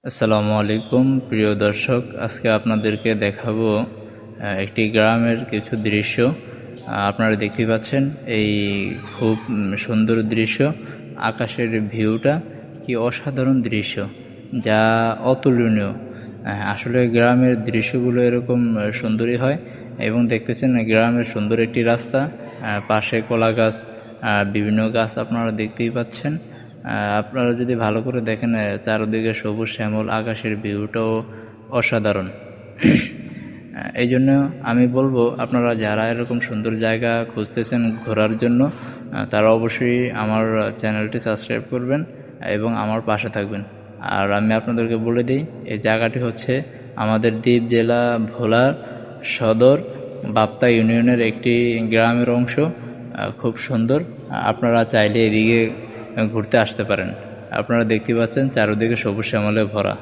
আসসালামু আলাইকুম প্রিয় দর্শক, আজকে আপনাদেরকে দেখাবো একটি গ্রামের কিছু দৃশ্য। আপনারা দেখতে পাচ্ছেন এই খুব সুন্দর দৃশ্য। আকাশের ভিউটা কি অসাধারণ দৃশ্য, যা অতুলনীয়। আসলে গ্রামের দৃশ্যগুলো এরকম সুন্দরই হয়। এবং দেখতেছেন গ্রামের সুন্দর একটি রাস্তা, পাশে কলা গাছ, বিভিন্ন গাছ আপনারা দেখতেই পাচ্ছেন। আপনারা যদি ভালো করে দেখেন, চারদিকে সবুজ শ্যামল, আকাশের ভিউটাও অসাধারণ। এই জন্য আমি বলবো, আপনারা যারা এরকম সুন্দর জায়গা খুঁজতেছেন ঘোরার জন্য, তারা অবশ্যই আমার চ্যানেলটি সাবস্ক্রাইব করবেন এবং আমার পাশে থাকবেন। আর আমি আপনাদেরকে বলে দিই, এই জায়গাটি হচ্ছে আমাদের দ্বীপ জেলা ভোলার সদর বাপ্তা ইউনিয়নের একটি গ্রামের অংশ। খুব সুন্দর। আপনারা চাইলে এদিকে ঘুরতে আসতে পারেন। আপনারা দেখতে পাচ্ছেন চারদিকে সবুজ শ্যামলে ভরা।